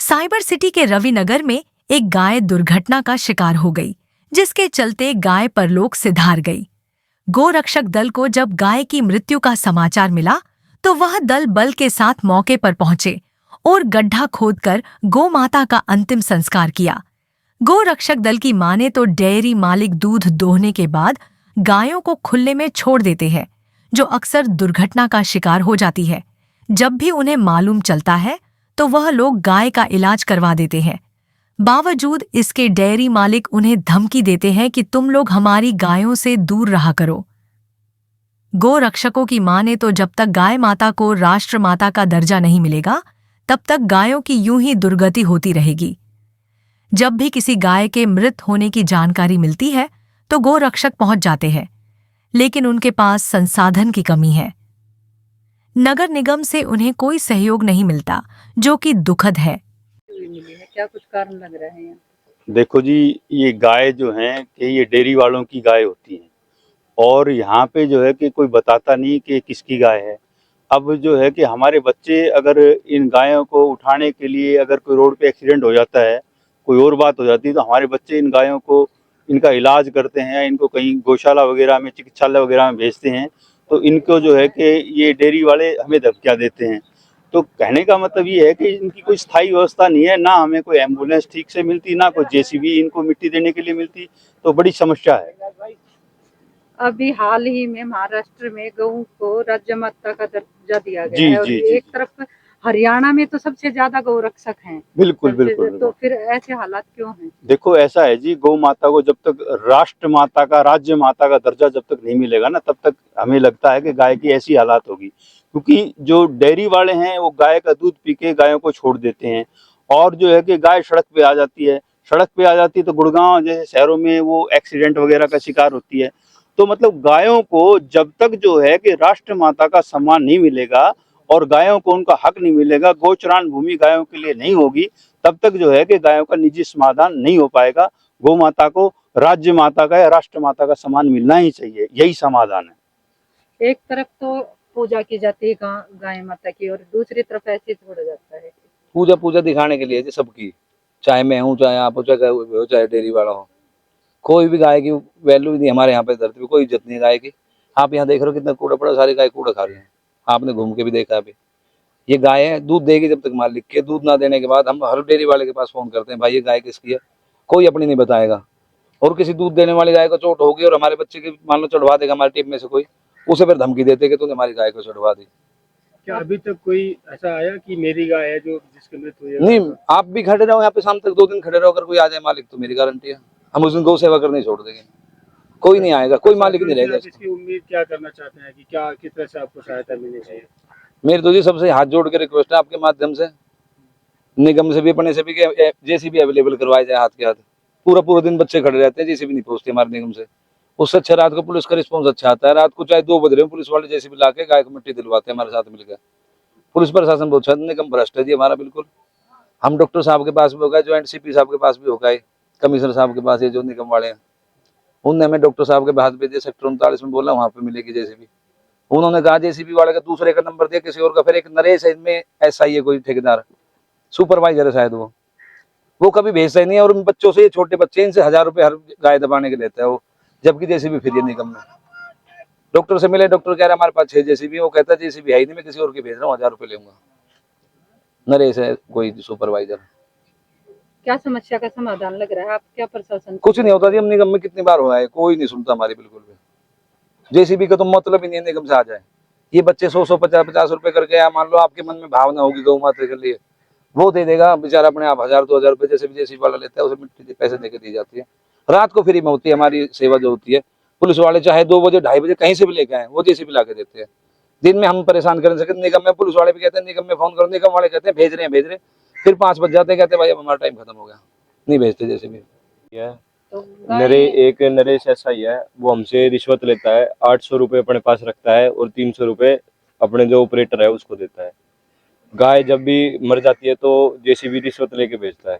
Cyber city के रविनगर में एक गाय दुर्घटना का शिकार हो गई, जिसके चलते गाय परलोक सिधार गई। गोरक्षक दल को जब गाय की मृत्यु का समाचार मिला तो वह दल बल के साथ मौके पर पहुंचे और गड्ढा खोदकर गौ माता का अंतिम संस्कार किया। गोरक्षक दल की माने तो डेयरी मालिक दूध दोहने के बाद गायों को खुले में छोड़ देते हैं, जो अक्सर दुर्घटना का शिकार हो जाती है। जब भी उन्हें मालूम चलता है तो वह लोग गाय का इलाज करवा देते हैं। बावजूद इसके डेयरी मालिक उन्हें धमकी देते हैं कि तुम लोग हमारी गायों से दूर रहा करो। गोरक्षकों की माने तो जब तक गाय माता को राष्ट्र माता का दर्जा नहीं मिलेगा, तब तक गायों की यूं ही दुर्गति होती रहेगी। जब भी किसी गाय के मृत होने की जानकारी मिलती है तो गोरक्षक पहुंच जाते हैं, लेकिन उनके पास संसाधन की कमी है। नगर निगम से उन्हें कोई सहयोग नहीं मिलता, जो कि दुखद है। क्या कुछ कारण लग रहे हैं? देखो जी, ये गाय जो है कि ये डेयरी वालों की गाय होती है और यहाँ पे जो है कि कोई बताता नहीं कि किसकी गाय है। अब जो है कि हमारे बच्चे अगर इन गायों को उठाने के लिए अगर कोई रोड पे एक्सीडेंट हो जाता है, कोई और बात हो जाती है, तो हमारे बच्चे इन गायों को इनका इलाज करते हैं, इनको कहीं गौशाला वगैरह में, चिकित्सालय वगैरह में भेजते हैं, तो इनको जो है कि ये डेयरी वाले हमें धमकियाँ देते हैं। तो कहने का मतलब ये है कि इनकी कोई स्थायी व्यवस्था नहीं है, ना हमें कोई एम्बुलेंस ठीक से मिलती, ना कोई जेसीबी इनको मिट्टी देने के लिए मिलती, तो बड़ी समस्या है। अभी हाल ही में महाराष्ट्र में गऊ को राज्य माता का दर्जा दिया गया जी है और जी एक तरफ हरियाणा में तो सबसे ज्यादा गौ रक्षक हैं। बिल्कुल बिल्कुल। तो फिर ऐसे हालात क्यों हैं? देखो ऐसा है जी, गौ माता को जब तक राष्ट्र माता का, राज्य माता का दर्जा जब तक नहीं मिलेगा ना, तब तक हमें लगता है कि गाय की ऐसी हालात होगी। क्योंकि जो डेयरी वाले हैं वो गाय का दूध पी के गायों को छोड़ देते हैं और जो है कि गाय सड़क पे आ जाती है। सड़क पे आ जाती है तो गुड़गांव जैसे शहरों में वो एक्सीडेंट वगैरह का शिकार होती है। तो मतलब गायों को जब तक जो है कि राष्ट्र माता का सम्मान नहीं मिलेगा और गायों को उनका हक नहीं मिलेगा, गोचरान भूमि गायों के लिए नहीं होगी, तब तक जो है कि गायों का निजी समाधान नहीं हो पाएगा। गौ माता को राज्य माता का या राष्ट्र माता का सम्मान मिलना ही चाहिए, यही समाधान है। एक तरफ तो पूजा की जाती है गाय माता की और दूसरी तरफ ऐसे छोड़ा जाता है। पूजा दिखाने के लिए जी सबकी, चाहे मैं हूँ, चाहे आप हो, चाहे डेयरी वाला हो, कोई भी गाय की वैल्यू नहीं हमारे यहाँ पे धरती पे, कोई इज्जत नहीं है गाय की। आप यहाँ देख रहे हो कितना कूड़ा पड़ा, सारी गाय कूड़ा खा रही है। आपने घूम के भी देखा अभी। ये गाय है, दूध देगी जब तक मालिक के, दूध ना देने के बाद हम हर डेयरी वाले के पास फोन करते हैं, भाई ये गाय किसकी है, कोई अपनी नहीं बताएगा। और किसी दूध देने वाली गाय को चोट होगी और हमारे बच्चे की मान लो चढ़वा देगा हमारी टीम में से कोई, उसे फिर धमकी देते कि तूने हमारी गाय को चढ़वा दी। क्या अभी तक कोई ऐसा आया कि मेरी गाय है जो जिसकी मृत्यु हुई है? नहीं, आप भी खड़े रहो यहाँ पे, शाम तक 2 दिन खड़े रहो, अगर कोई आ जाए मालिक तो मेरी गारंटी है हम उस दिन गौ सेवा करने छोड़ देंगे। कोई नहीं आएगा, कोई मालिक नहीं रहेगा। इसकी उम्मीद क्या करना चाहते हैं कि क्या किस तरह से आपको सहायता मिलनी चाहिए? मेरी तो जी सबसे हाथ जोड़ के रिक्वेस्ट है आपके माध्यम से, निगम से भी, अपने से भी, जेसीबी अवेलेबल करवाए जाए हाथ के हाथ। पूरा दिन बच्चे खड़े रहते हैं, जेसीबी नहीं पहुंचती हमारे निगम से। उससे अच्छा रात को पुलिस का रिस्पॉन्स अच्छा आता है। रात को चाहे 2 बज रहे हो, पुलिस वाले जेसीबी लाके गाय को मिट्टी दिलवाते हैं हमारे साथ मिलकर। पुलिस प्रशासन बहुत अच्छा, निगम भ्रष्ट है जी हमारा बिल्कुल। हम डॉक्टर साहब के पास भी होगा, ज्वाइंट सीपी साहब के पास भी होगा, कमिश्नर साहब के पास, ये जो निगम वाले हैं, उनने हमें डॉक्टर साहब के पास भेजे, सेक्टर 39 में बोला वहां पे मिलेगी जेसीबी। उन्होंने कहा जेसीबी वाले का दूसरे का नंबर दिया किसी और का, फिर एक नरेश है इनमें SI है कोई ठेकेदार, सुपरवाइजर है शायद, वो कभी भेजता ही नहीं है। और बच्चों से, ये छोटे बच्चे, इनसे 1000 रुपए हर गाय दबाने के लेता है वो, जबकि जेसीबी फ्री है निगम में। डॉक्टर से मिले, डॉक्टर कह रहा है हमारे पास 6 जेसीबी, वो कहता है जेसीबी है ही नहीं, मैं किसी और की भेज रहा हूँ, 1000 रुपए लूंगा। नरेश है कोई सुपरवाइजर। क्या समस्या का समाधान लग रहा है? आप क्या प्रशासन? कुछ नहीं होता जी, हम निगम में कितनी बार हुआ है, कोई नहीं सुनता हमारी बिल्कुल भी। जेसीबी का तो मतलब ही नहीं है निगम से आ जाए। ये बच्चे 100 50 रुपए करके, या मान लो आपके मन में भावना होगी गौ माता के लिए, वो दे देगा बेचारा अपने आप, 1000 2000 रुपए जैसे भी जेसीबी वाला लेता है, उसे मिट्टी पैसे देके दी जाती है। रात को फ्री में होती है हमारी सेवा जो होती है। पुलिस वाले चाहे 2 बजे 2:30 बजे कहीं से भी लेके आए, वो जेसीबी ला के देते हैं। दिन में हम परेशान कर सके, निगम में पुलिस वाले भी कहते हैं निगम में फोन करो, निगम वाले कहते हैं भेज रहे हैं। फिर 5 बज जाते हैं, कहते हैं भाई अब हमारा टाइम खत्म हो गया, नहीं भेजते जेसीबी। तो एक नरेश SI है, वो हमसे रिश्वत लेता है, 800 रुपये अपने पास रखता है और 300 रुपये अपने जो ऑपरेटर है उसको देता है। गाय जब भी मर जाती है तो जेसीबी रिश्वत लेके भेजता है।